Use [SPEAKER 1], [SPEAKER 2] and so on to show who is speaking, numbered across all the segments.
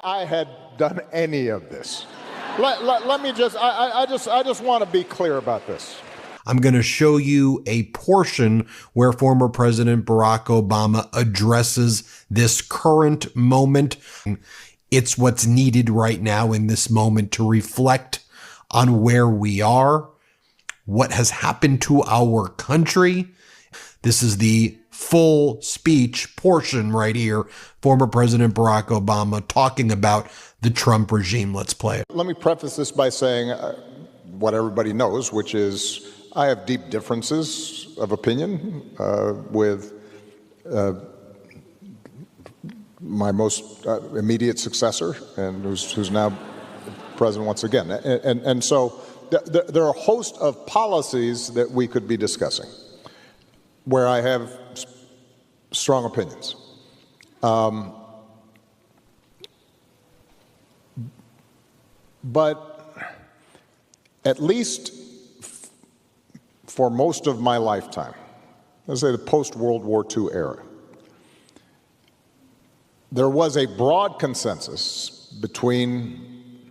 [SPEAKER 1] I had done any of this. Let me just, I just want to be clear about this.
[SPEAKER 2] I'm going to show you a portion where former President Barack Obama addresses this current moment. It's what's needed right now in this moment to reflect on where we are, what has happened to our country. This is the full speech portion right here. Former President Barack Obama talking about the Trump regime. Let's play it.
[SPEAKER 1] Let me preface this by saying what everybody knows, which is I have deep differences of opinion with my most immediate successor, and who's now president once again. And so there are a host of policies that we could be discussing where I have strong opinions. But at least for most of my lifetime, let's say the post-World War II era, there was a broad consensus between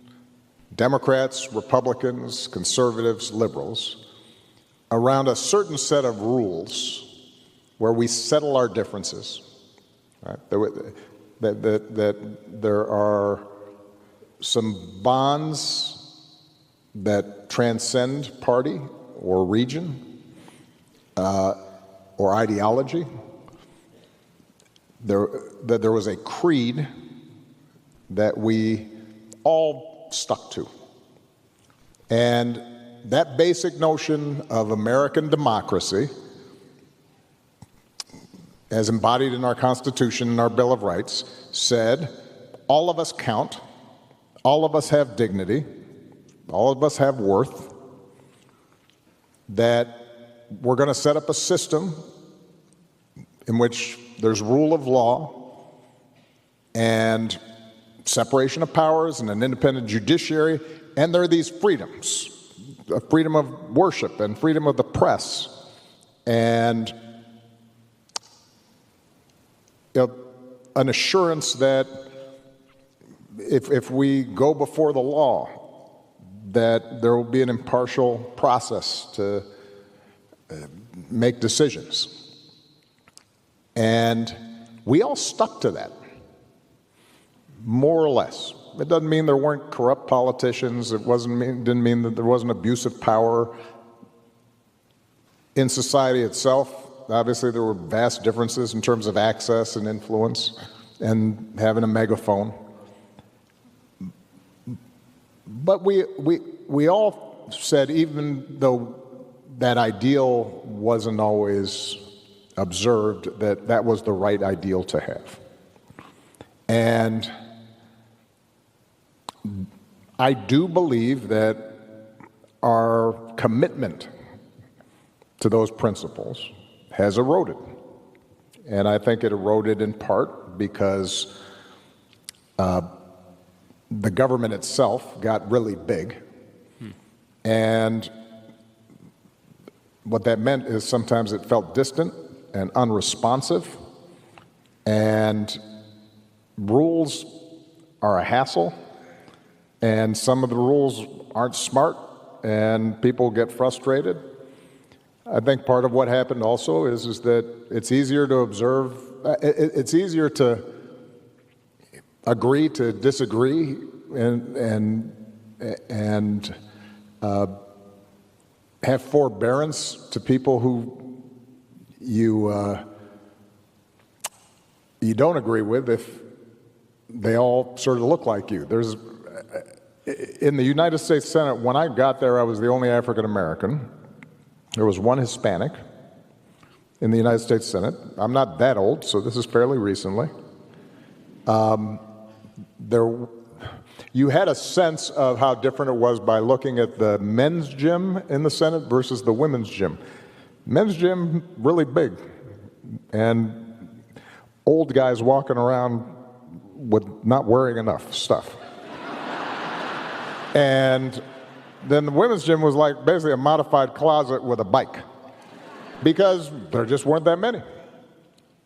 [SPEAKER 1] Democrats, Republicans, conservatives, liberals, around a certain set of rules where we settle our differences. Right? That there are some bonds that transcend party or region or ideology. That there was a creed that we all stuck to. And that basic notion of American democracy, as embodied in our Constitution and our Bill of Rights, said all of us count, all of us have dignity, all of us have worth, that we're going to set up a system in which there's rule of law and separation of powers and an independent judiciary, and there are these freedoms, freedom of worship and freedom of the press, and an assurance that if we go before the law, that there will be an impartial process to make decisions. And we all stuck to that, more or less. It doesn't mean there weren't corrupt politicians. It didn't mean that there wasn't abuse of power in society itself. Obviously, there were vast differences in terms of access and influence and having a megaphone. But we all said, even though that ideal wasn't always observed, that was the right ideal to have. And I do believe that our commitment to those principles has eroded. And I think it eroded in part because the government itself got really big. And what that meant is sometimes it felt distant and unresponsive, and rules are a hassle, and some of the rules aren't smart, and people get frustrated. I think part of what happened also is that it's easier to observe, it's easier to agree to disagree and have forbearance to people who you don't agree with if they all sort of look like you. There's in the United States Senate, when I got there, I was the only African American. There was one Hispanic in the United States Senate. I'm not that old, so this is fairly recently. You had a sense of how different it was by looking at the men's gym in the Senate versus the women's gym. Men's gym, really big, and old guys walking around with not wearing enough stuff. And then the women's gym was like basically a modified closet with a bike, because there just weren't that many.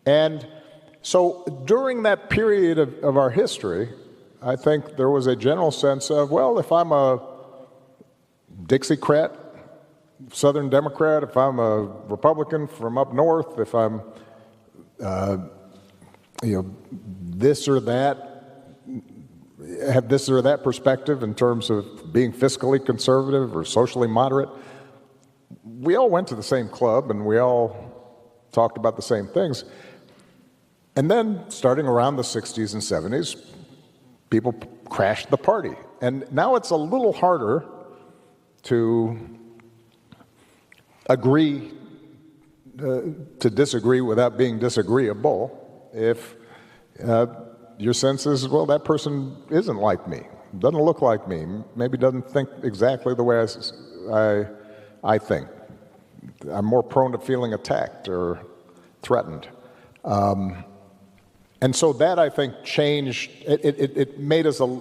[SPEAKER 1] And so during that period of our history, I think there was a general sense of, well, if I'm a Dixiecrat, Southern Democrat, if I'm a Republican from up north, if I'm, this or that, have this or that perspective in terms of being fiscally conservative or socially moderate, we all went to the same club and we all talked about the same things. And then, starting around the 60s and 70s, people crashed the party. And now it's a little harder to agree to disagree without being disagreeable if your sense is, well, that person isn't like me, doesn't look like me, maybe doesn't think exactly the way I think. I'm more prone to feeling attacked or threatened. And so that, I think, changed, it made us a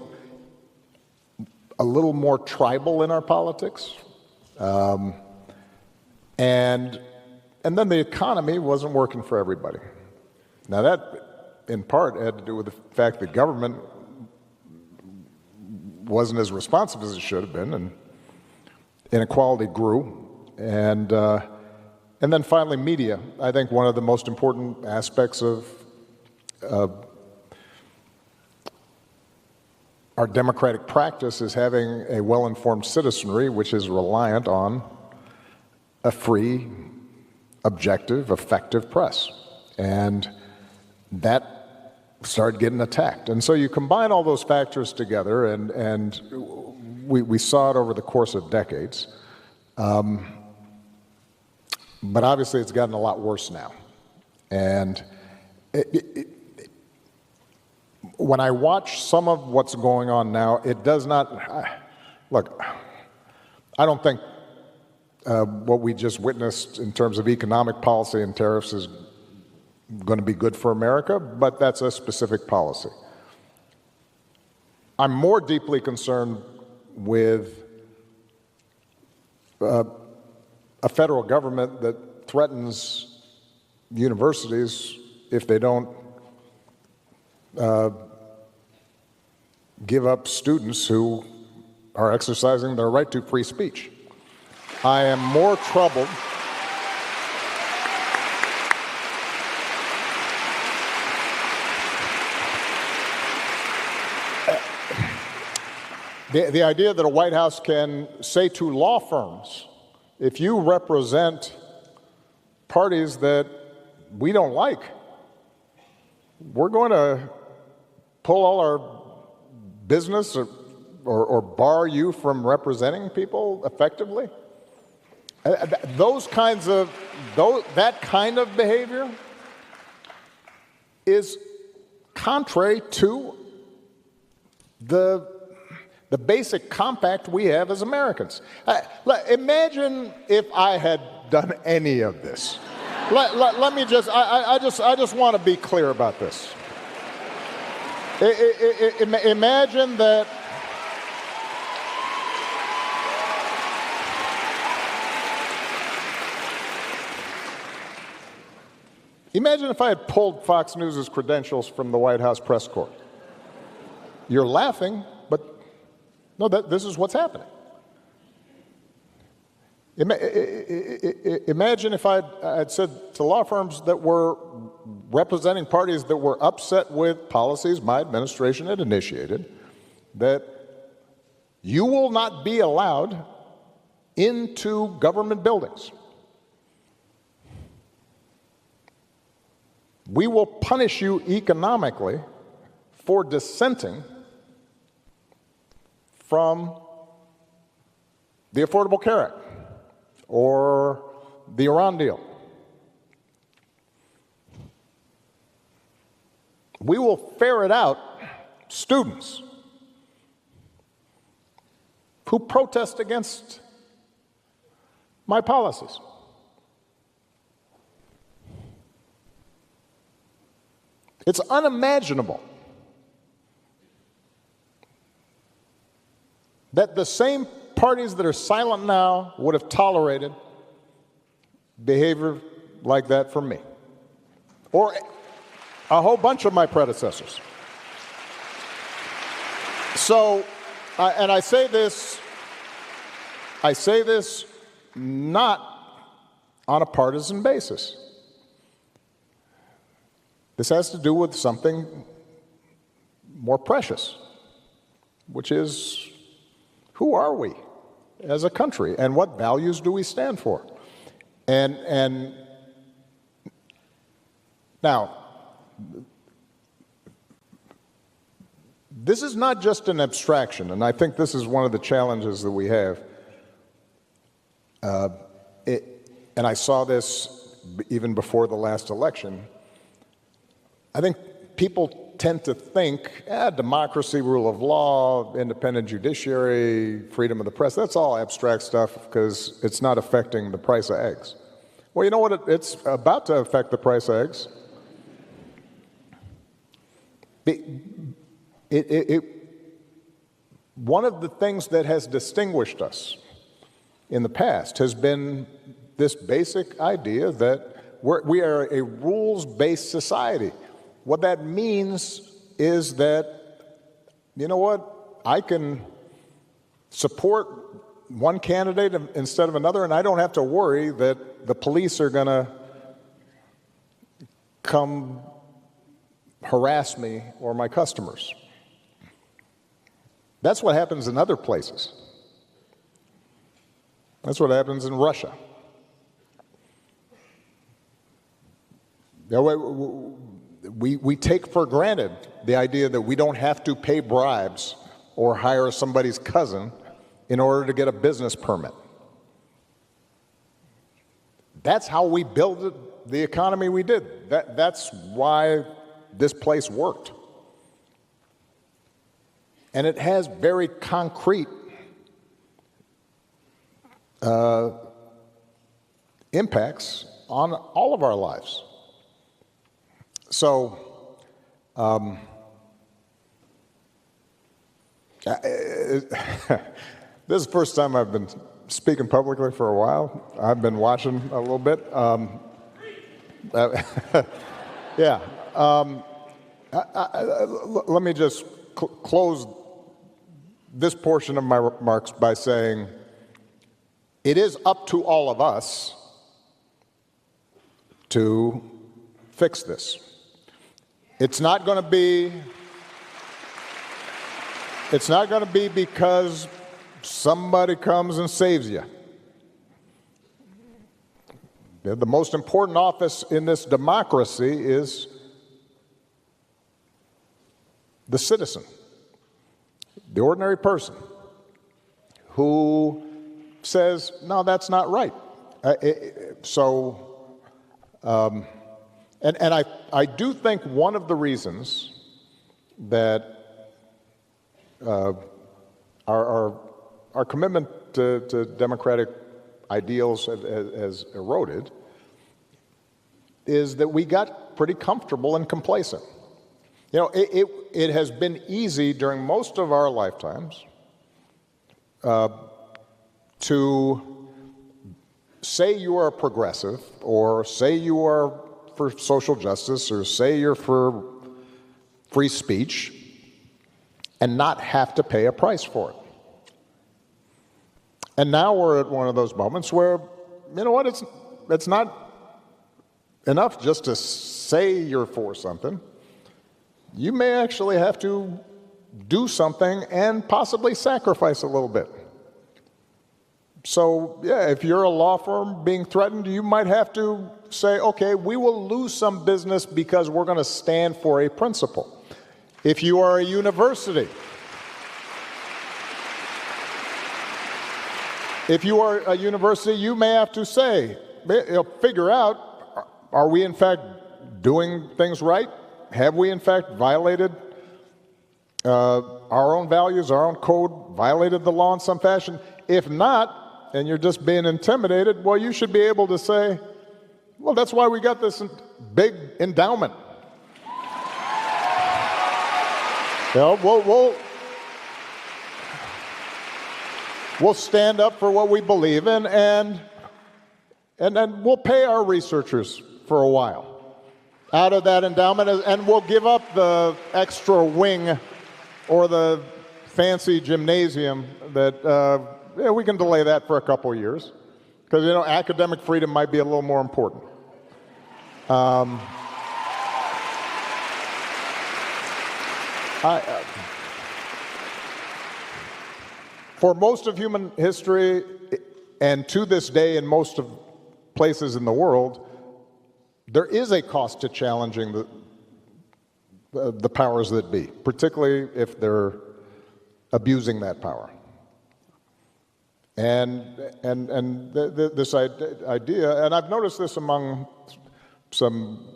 [SPEAKER 1] little more tribal in our politics. And then the economy wasn't working for everybody. Now that, in part, had to do with the fact that government wasn't as responsive as it should have been, and inequality grew. And then finally, media. I think one of the most important aspects of our democratic practice is having a well-informed citizenry, which is reliant on a free, objective, effective press. And that started getting attacked. And so you combine all those factors together, and we saw it over the course of decades. But obviously it's gotten a lot worse now. And when I watch some of what's going on now, it does not, look, I don't think what we just witnessed in terms of economic policy and tariffs is going to be good for America, but that's a specific policy. I'm more deeply concerned with a federal government that threatens universities if they don't give up students who are exercising their right to free speech. I am more troubled. The idea that a White House can say to law firms, if you represent parties that we don't like, we're going to pull all our business or bar you from representing people effectively. That kind of behavior is contrary to the basic compact we have as Americans. Imagine if I had done any of this. Let me just, I just want to be clear about this. Imagine that imagine if I had pulled Fox News' credentials from the White House press corps. You're laughing, but no, this is what's happening. Imagine if I'd said to law firms that were representing parties that were upset with policies my administration had initiated, that you will not be allowed into government buildings. We will punish you economically for dissenting from the Affordable Care Act or the Iran deal. We will ferret out students who protest against my policies. It's unimaginable that the same parties that are silent now would have tolerated behavior like that from me, or a whole bunch of my predecessors. So, and I say this not on a partisan basis. This has to do with something more precious, which is, who are we as a country, and what values do we stand for? And now, this is not just an abstraction, and I think this is one of the challenges that we have. And I saw this even before the last election. I think people tend to think, democracy, rule of law, independent judiciary, freedom of the press, that's all abstract stuff because it's not affecting the price of eggs. Well, you know what? It's about to affect the price of eggs. One of the things that has distinguished us in the past has been this basic idea that we are a rules-based society. What that means is that, you know what, I can support one candidate instead of another, and I don't have to worry that the police are going to come harass me or my customers. That's what happens in other places. That's what happens in Russia. You know, we take for granted the idea that we don't have to pay bribes or hire somebody's cousin in order to get a business permit. That's how we built the economy we did. That's why this place worked. And it has very concrete impacts on all of our lives. So, this is the first time I've been speaking publicly for a while. I've been watching a little bit. Yeah. Let me just close this portion of my remarks by saying it is up to all of us to fix this. It's not going to be because somebody comes and saves you. The most important office in this democracy is the citizen, the ordinary person who says, no, that's not right. And I do think one of the reasons that our commitment to democratic ideals has eroded is that we got pretty comfortable and complacent. You know, it has been easy during most of our lifetimes to say you are a progressive, or say you are for social justice, or say you're for free speech, and not have to pay a price for it. And now we're at one of those moments where, you know what, it's not enough just to say you're for something. You may actually have to do something and possibly sacrifice a little bit. So, yeah, if you're a law firm being threatened, you might have to say, okay, we will lose some business because we're going to stand for a principle. If you are a university, you may have to say, figure out, are we in fact doing things right? Have we in fact violated our own values, our own code, violated the law in some fashion? If not, and you're just being intimidated, well, you should be able to say, well, that's why we got this big endowment. We'll stand up for what we believe in, and then we'll pay our researchers for a while out of that endowment, and we'll give up the extra wing or the fancy gymnasium that yeah, we can delay that for a couple of years because, you know, academic freedom might be a little more important. For most of human history, and to this day in most of places in the world, there is a cost to challenging the powers that be, particularly if they're abusing that power. This idea, and I've noticed this among some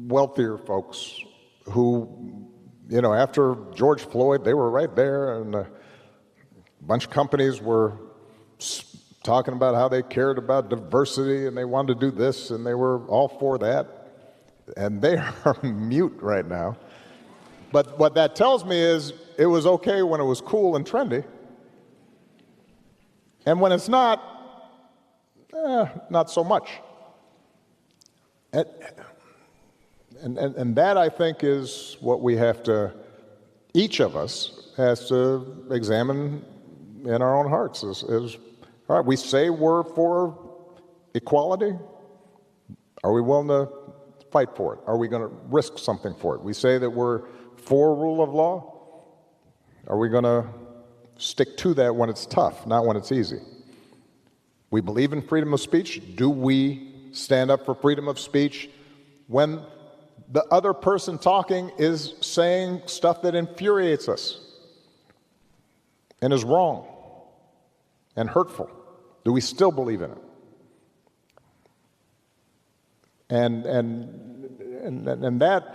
[SPEAKER 1] wealthier folks who, you know, after George Floyd, they were right there, and a bunch of companies were talking about how they cared about diversity and they wanted to do this and they were all for that, and they are mute right now. But what that tells me is it was okay when it was cool and trendy, and when it's not, not so much. And that, I think, is what we have to, each of us has to examine in our own hearts. Is all right, we say we're for equality. Are we willing to fight for it? Are we going to risk something for it? We say that we're for rule of law. Are we going to stick to that when it's tough, not when it's easy? We believe in freedom of speech. Do we stand up for freedom of speech when the other person talking is saying stuff that infuriates us and is wrong and hurtful? Do we still believe in it? And that,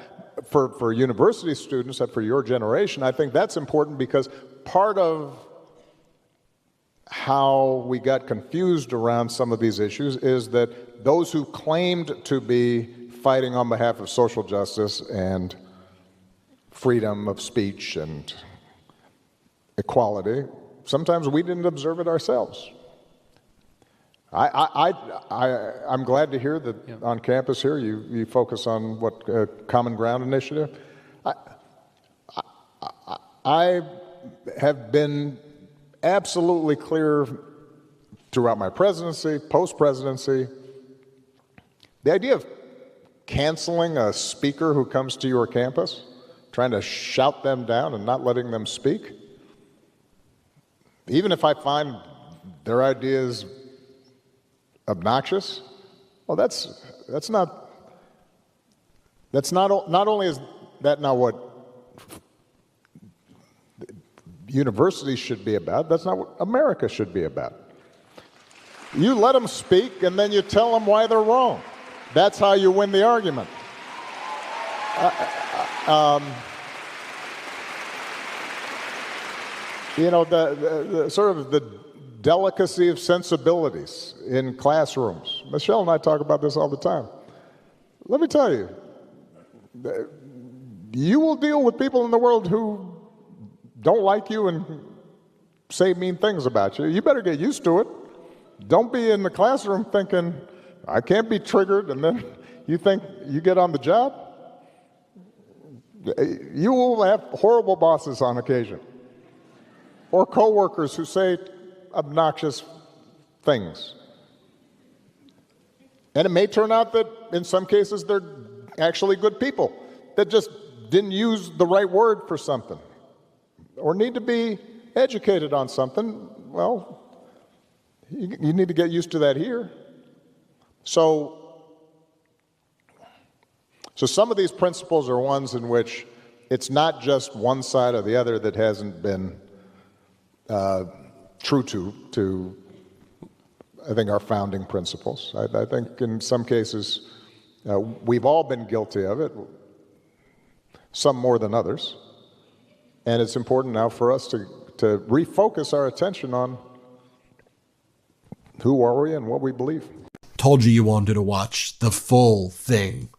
[SPEAKER 1] for university students, and for your generation, I think that's important, because part of how we got confused around some of these issues is that those who claimed to be fighting on behalf of social justice and freedom of speech and equality, sometimes we didn't observe it ourselves. I'm glad to hear that on campus here you focus on what Common Ground Initiative. I have been absolutely clear throughout my presidency, post-presidency, the idea of canceling a speaker who comes to your campus, trying to shout them down and not letting them speak, even if I find their ideas obnoxious, well, not only is that not what universities should be about, that's not what America should be about. You let them speak and then you tell them why they're wrong. That's how you win the argument. You know, the sort of the delicacy of sensibilities in classrooms. Michelle and I talk about this all the time. Let me tell you, you will deal with people in the world who don't like you and say mean things about you. You better get used to it. Don't be in the classroom thinking, I can't be triggered, and then you think you get on the job. You will have horrible bosses on occasion, or coworkers who say obnoxious things. And it may turn out that in some cases they're actually good people that just didn't use the right word for something or need to be educated on something. Well, you need to get used to that here. So some of these principles are ones in which it's not just one side or the other that hasn't been true to I think our founding principles. I think in some cases we've all been guilty of it, some more than others, and it's important now for us to refocus our attention on who are we and what we believe.
[SPEAKER 2] Told you wanted to watch the full thing.